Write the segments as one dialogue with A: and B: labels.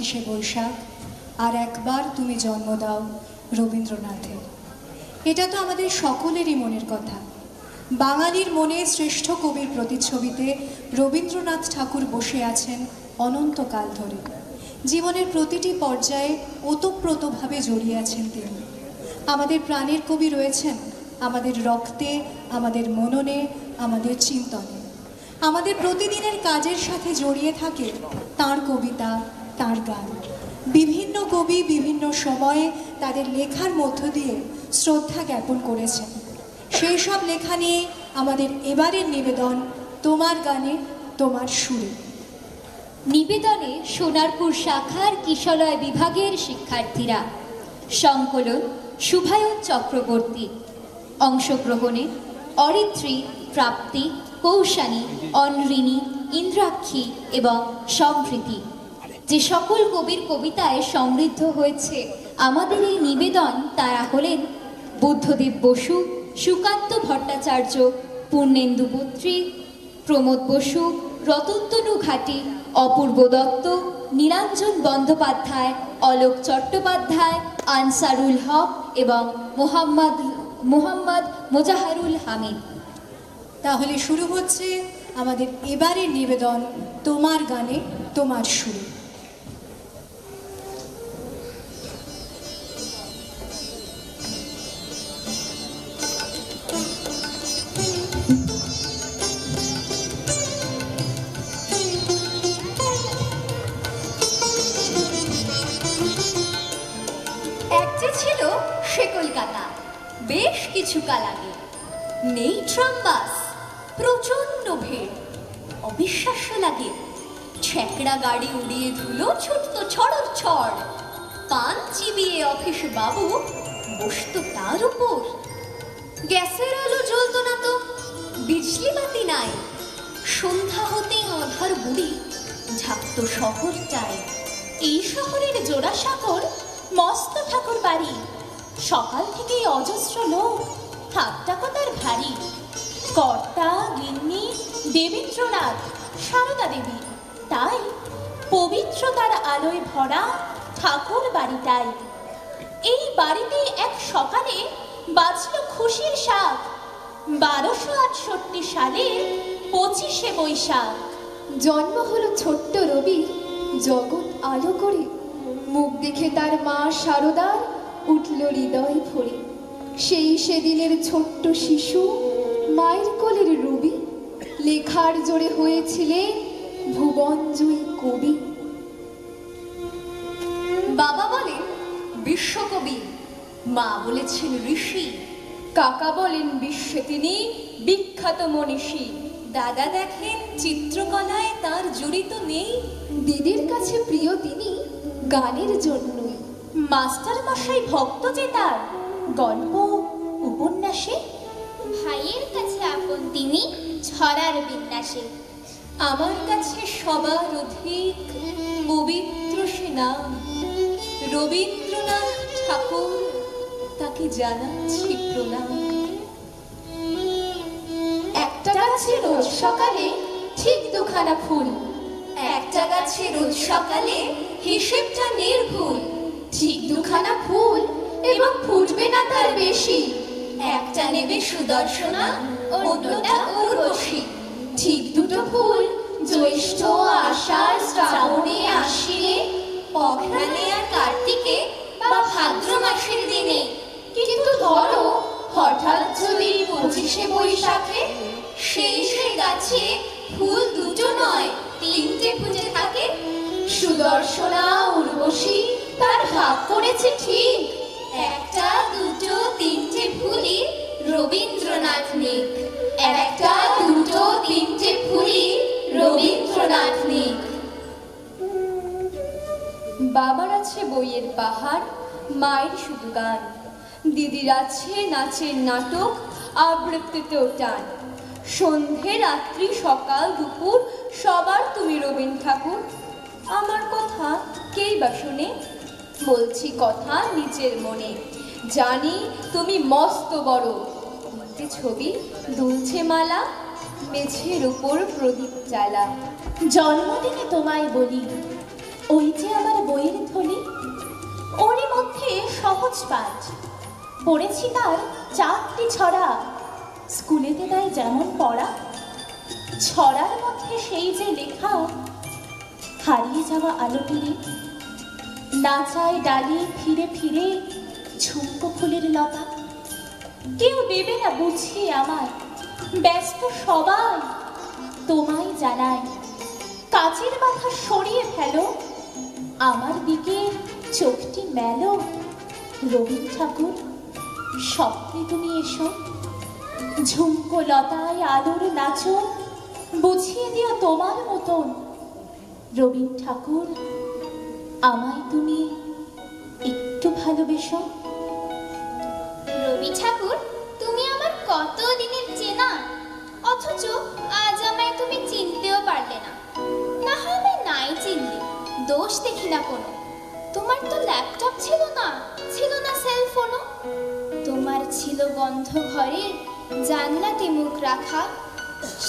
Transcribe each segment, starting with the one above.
A: 25শে বৈশাখ আর একবার তুমি জন্ম দাও রবীন্দ্রনাথের। এটা তো আমাদের সকলেরই মনের কথা। বাঙালির মনে শ্রেষ্ঠ কবির প্রতিচ্ছবিতে রবীন্দ্রনাথ ঠাকুর বসে আছেন অনন্তকাল ধরে। জীবনের প্রতিটি পর্যায়ে ওতপ্রোতভাবে জড়িয়ে আছেন তিনি। আমাদের প্রাণের কবি রয়েছেন আমাদের রক্তে, আমাদের মননে, আমাদের চিন্তনে। আমাদের প্রতিদিনের কাজের সাথে জড়িয়ে থাকে তাঁর কবিতা, তাঁর গান। বিভিন্ন কবি বিভিন্ন সময়ে তাদের লেখার মধ্য দিয়ে শ্রদ্ধা জ্ঞাপন করেছেন। সেই সব লেখা নিয়ে আমাদের এবারের নিবেদন তোমার গানে তোমার সুরে।
B: নিবেদনে সোনারপুর শাখার কিশলয় বিভাগের শিক্ষার্থীরা। সংকলন শুভায়ন চক্রবর্তী। অংশগ্রহণে অরিত্রী, প্রাপ্তি, কৌশানী, অনরিনী, ইন্দ্রাক্ষী এবং সম্প্রীতি। যে সকল কবির কবিতায় সমৃদ্ধ হয়েছে আমাদের এই নিবেদন তারা হলেন বুদ্ধদেব বসু, সুকান্ত ভট্টাচার্য, পূর্ণেন্দু পত্রিক, প্রমোদ বসু, রতনতনু ঘাটি, অপূর্ব দত্ত, নীলাঞ্জন বন্দ্যোপাধ্যায়, অলোক চট্টোপাধ্যায়, আনসারুল হক এবং মোহাম্মদ মোজাহারুল হামিদ।
A: তাহলে শুরু হচ্ছে আমাদের এবারের নিবেদন তোমার গানে তোমার সুরে।
B: ছিল সে কলকাতা বেশ কিছু কাল আগে। নেই ট্রাম বাস, প্রচন্ড ভিড়, অবিশ্বাস্য লাগে। ছেঁকড়া গাড়ি উড়িয়ে ধুলো ছুটত ছড়র ছড়। পান চিবিয়ে অফিস বাবু বসত তার উপর। গ্যাসের আলো জ্বলত না তো, বিজলি বাতি নাই। সন্ধ্যা হতেই আঁধার বুড়ি ঝাঁকত শহরটায়। এই শহরের জোড়াসাঁকোর মস্ত ঠাকুর বাড়ি। সকাল থেকেই অজস্র লোক, ঠাট্টা তার ভারী। কর্তা, গিন্নি, দেবেন্দ্রনাথ, সারদা দেবী, তাই পবিত্রতার আলোয় ভরা ঠাকুর বাড়িটাই। এই বাড়িতে এক সকালে বাজল খুশির শাক। 1268 সালের 25শে বৈশাখ।
C: জন্ম হলো ছোট্ট রবির জগৎ আলো করে। মুখ দেখে তার মা সারদার উঠল হৃদয় ভরে। সেই সেদিনের ছোট্ট শিশু মায়ের কোলের রবি, লেখার জোরে হয়েছিলেন ভুবনজয়ী কবি।
B: বাবা বলেন বিশ্বকবি, মা বলেছেন ঋষি।
C: কাকা বলেন বিশ্বে তিনি বিখ্যাত মনীষী।
B: দাদা দেখেন চিত্রকলায় তার জড়িত নেই।
C: দিদির কাছে প্রিয় তিনি গানের জন্যই।
B: মাস্টার মশাই ভক্ত যে তার গল্প উপন্যাসে। ভাইয়ের কাছে আপন তিনি ছড়ার বিন্যাসে। আমার কাছে সবার অধিক পবিত্র সে নাম রবীন্দ্রনাথ ঠাকুর, তাকে জানাচ্ছি প্রণাম।
C: একটা গাছে রোজ সকালে ঠিক দুখানা ফুল।
B: একটা গাছে রোজ সকালে হিসেবটা নির্ভুল।
C: ঠিক দুখানা ফুল এবং ফুটবে না তার বেশি।
B: একটা নেবে সুদর্শনা, অন্যটা উর্বশী।
C: ঠিক দুটো ফুল জ্যৈষ্ঠ, আষাঢ়, শ্রাবণে, আশ্বিনে,
B: অঘ্রাণে আর কার্তিকে বা ভাদ্র মাসের দিনে।
C: কিন্তু ধরো হঠাৎ যদি 25শে বৈশাখে
B: সেই গাছে ফুল দুটো নয় তিনটে ফুটে থাকে।
C: সুদর্শনা, উর্বশী তার ভাগ করেছে ঠিক।
B: একটা, দুটো, তিনটে ফুলই রবীন্দ্রনাথ নিক।
C: একটা, দুটো, তিনটে ফুলই রবীন্দ্রনাথ নিক। বাবার আছে বইয়ের পাহাড়, মায়ের শুধু গান। দিদির আছে নাচের নাটক, আবৃত্তিতেও টান। সন্ধে, রাত্রি, সকাল, দুপুর সবার তুমি রবীন্দ্র ঠাকুর। আমার কথা কেই বা শুনে, বলছি কথা নিজের মনে। জানি তুমি মস্ত বড়, ছবি দুলছে মালা, মেঝের উপর প্রদীপ জ্বালা।
B: জন্মদিনে তোমায় বলি
D: ওই যে আমার বইয়ের থলি, ওরই মধ্যে সহজ পাঠ পড়েছি তার 4টি ছড়া। স্কুলেতে দেয় যেমন পড়া, ছড়ার মধ্যে সেই যে লেখা, হারিয়ে যাওয়া আলোটিরে নাচায় ডালি ফিরে ফিরে ঝুমকো ফুলের লতা। কেউ দেবে না বুঝিয়ে আমায়, ব্যস্ত সবাই তোমায় জানায়, কাচের মাথা সরিয়ে ফেলো, আমার দিকে চোখটি মেলো। রবীন্দ্র ঠাকুর, স্বপ্নে তুমি এসো, ঝুমকো লতায় আলোর নাচো, বুঝিয়ে দিও তোমার মতন। রবীন্দ্র ঠাকুর, আমায় তুমি একটু ভালোবেসো।
B: রবি ঠাকুর, তুমি আমার কত দিনের চেনা, অথচ আজ আমায় তুমি চিনতেও পারলে না। না হয় আমায় নাই চিনলে, দোষ দেখি না কোনো। তোমার তো ল্যাপটপ ছিল না, ছিল না সেলফোনও। তোমার ছিল বন্ধ ঘরের জানলাতে মুখ রাখা,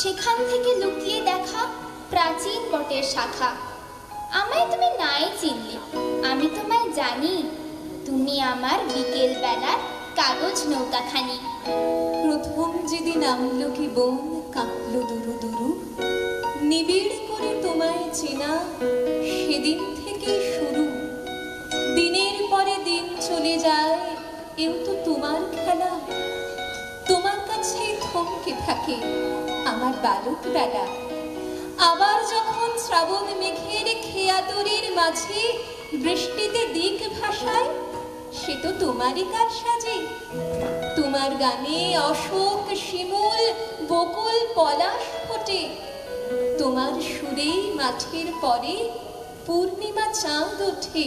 B: সেখান থেকে লুকিয়ে দেখা প্রাচীন বটের শাখা। আমায় তুমি নাই চিনলে, আমি তোমায় জানি, তুমি আমার বিকেল বেলার কাগজ নৌকাখানি।
E: প্রথম যেদিন নামলো কি বোন কাঁপলো দুরু দুরু, নিবিড় করে তোমায় চেনা সেদিন থেকেই শুরু। দিনের পরে দিন চলে যায়, এও তো তোমার খেলা। তোমার কাছে থমকে থাকে আমার বালক বেলা। আবার যখন শ্রাবণ মেঘের খেয়াতরের মাঝে বৃষ্টিতে দিক ভাসায়, সে তো তোমারই কার সাজে। তোমার গানে অশোক শিমুল বকুল পলাশ ফোটে, তোমার সুরেই মাঠের পরে পূর্ণিমা চাঁদ ওঠে।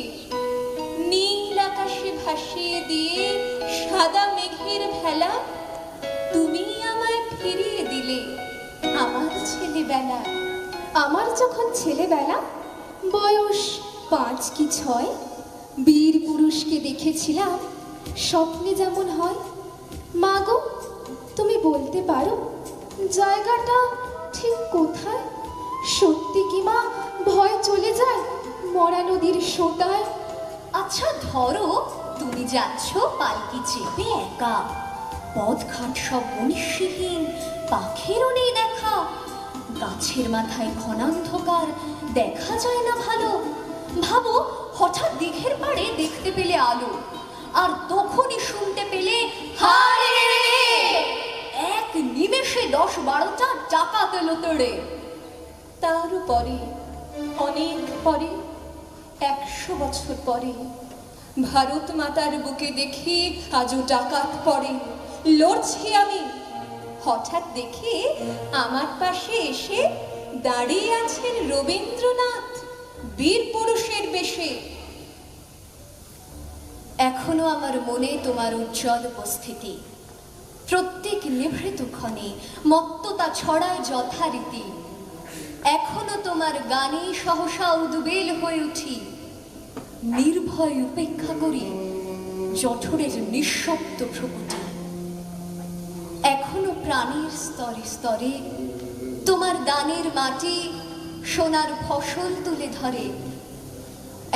E: নীল আকাশে ভাসিয়ে দিয়ে সাদা মেঘের ভেলা, তুমি আমায় ফিরিয়ে দিলে আমার ছেলেবেলা।
A: আমার যখন ছেলেবেলা, বয়স 5 কি 6, বীর পুরুষকে দেখেছিলাম স্বপ্নে যেমন হয়। মা গো, তুমি বলতে পারো জায়গাটা ঠিক কোথায়? সত্যি কি মা ভয় চলে যায় মরা নদীর সোতায়?
E: আচ্ছা ধরো তুমি যাচ্ছ পালকি চেপে একা, পথঘাট সব মনীষীহীন, পাখিরও নেই দেখা। গাছের মাথায় ঘনান্ধকার, দেখা যায় না ভালো। ভাবো হঠাৎ দিঘের পাড়ে দেখতে পেলে আলো, আর তখনই শুনতে পেলে হায় রে রে, এক নিমেষে 10-12টা ডাকাত এলো তোড়ে। তার পরে অনেক পরে 100 বছর পরে ভারত মাতার বুকে দেখি আজও ডাকাত পড়ে। লড়ছি আমি, হঠাৎ দেখি আমার পাশে এসে দাঁড়িয়ে আছেন রবীন্দ্রনাথ বীর পুরুষের বেশে। এখনো আমার মনে তোমার উজ্জ্বল উপস্থিতি, প্রত্যেক নিভৃত ক্ষণে মত্ততা ছড়ায় যথারীতি। এখনো তোমার গানে সহসা উদ্বেল হয়ে উঠি, নির্ভয় উপেক্ষা করি জঠরের নিঃশব্দ ভ্রুকুটি। এখনো প্রাণীর স্তরে স্তরে তোমার দানের মাটি সোনার ফসল তুলে ধরে।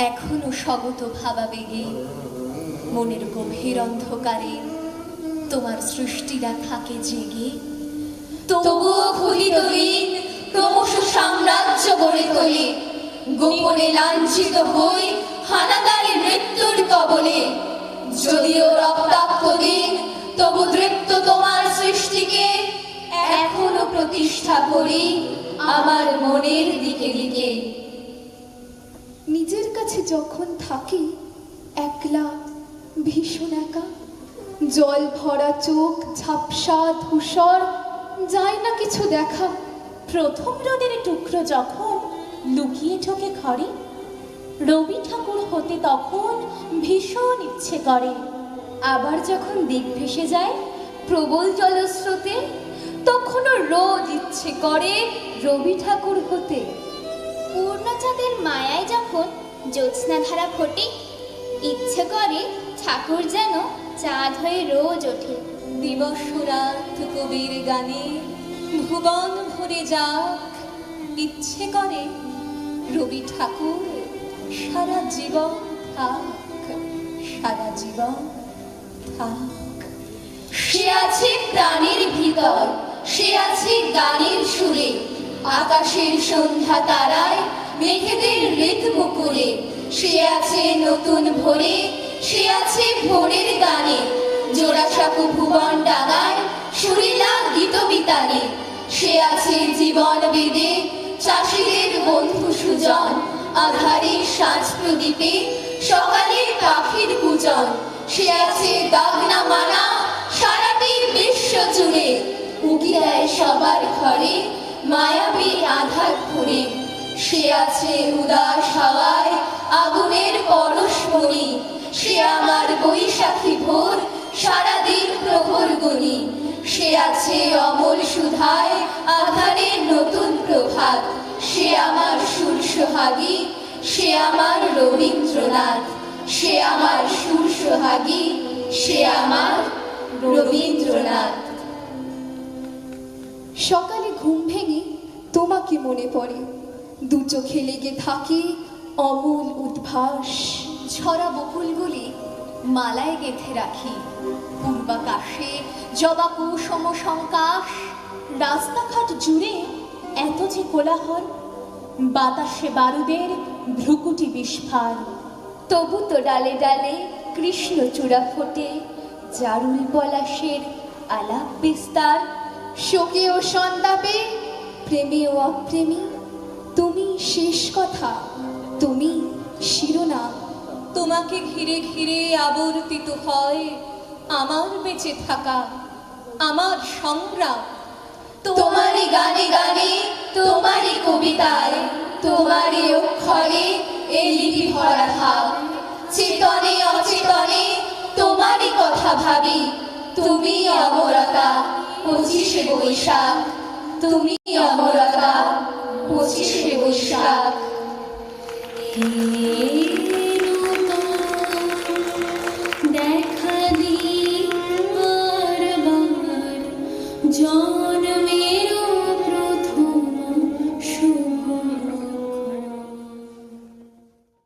E: এখনো স্বগত ভাবাবেগে মনের গভীর অন্ধকারে তোমার সৃষ্টিরা থাকে জেগে।
B: তবুও ক্ষুধিত দিন ক্রমশ সাম্রাজ্য গড়ে তোলে, গোপনে লাঞ্ছিত হই হানাদারি মৃত্যুর কবলে। যদিও রক্তাক্ত দিন, তবু দৃপ্ত তোমার সৃষ্টিকে এখনো প্রতিষ্ঠা করি আমার মনের দিকে দিকে।
A: নিজের কাছে যখন থাকি একলা, ভীষণ একা, জল ভরা চোখ, ঝাপসা ধূসর, যায় না কিছু দেখা।
D: প্রথম রোদের টুকরো যখন লুকিয়ে ঢোকে ঘরে, রবি ঠাকুর হতে তখন ভীষণ ইচ্ছে করে।
C: আবার যখন দিক ভেসে যায় প্রবল জলস্রোতে, তখনও রোজ ইচ্ছে করে রবি ঠাকুর হতে।
B: পূর্ণচাঁদের মায়ায় যখন জ্যোৎস্না ধারা ফোটে, ইচ্ছে করে ঠাকুর যেন চাঁদ হয়ে রোজ ওঠে।
E: দিবস রাত কবির গানে ভুবন ভরে যাক, ইচ্ছে করে রবি ঠাকুর
C: সারা জীবন থাক, সারা জীবন থাক।
E: সে আছে প্রাণের ভিতর, সে আছে গানের সুরে, আকাশের সন্ধ্যা তারায় মেঘেদের হৃদ মুকুরে। সে আছে নতুন ভোরে, সে আছে ভোরের গানে, জোড়াসাঁকো ভুবন ডাঙায় সুরিলা গীত বিতানে। সে আছে জীবন বেদে, চাষিদের বন্ধু সুজন, আধারে সাজ প্রদীপে সকালে পাখির পূজন। সে আছে দাগনা মানা সারাটি বিশ্ব জুড়ে, উকি দেয় সবার ঘরে মায়াবী আধার ঘুরে। সে আছে উদাস হাওয়ায় আগুনের পরশমণি, সে আমার বৈশাখী ভোর সারাদিন প্রহর গুনি। সে আছে অমল সুধায় আধারের নতুন প্রভাত, সে আমার সুর সোহাগী, সে আমার রবীন্দ্রনাথ। সে আমার সুর সোহাগী, সে আমার রবীন্দ্রনাথ।
C: সকালে ঘুম ভেঙে তোমাকে মনে পড়ে, দু চোখে লেগে থাকে অমূল উদ্ভাস।
E: ঝরা বকুলগুলি মালায় গেঁথে রাখি, পূর্বাকাশে জবা কুসুম সংকাশ।
D: রাস্তাঘাট জুড়ে এত যে কোলাহল, বাতাসে বারুদের ভ্রুকুটি বিস্ফার।
C: তবু তো ডালে ডালে কৃষ্ণচূড়া ফোটে, জারুল পলাশের আলাপ বিস্তার। শোকে ও সন্তাপে, প্রেমে ও অপ্রেমী, তুমি শেষ কথা, তুমি শিরোনাম।
D: তোমাকে ঘিরে ঘিরে আবর্তিত হয় আমার বেঁচে থাকা, আমার সংগ্রাম।
E: তোমারই গানে গানে, তোমারই কবিতায়, তোমারই অক্ষরে এই লিপি ভরা থাক। চেতনে অচেতনে তোমারই কথা ভাবি, তুমি অমরতা 25শে বৈশাখ, তুমি অমরতা 25শে বৈশাখ।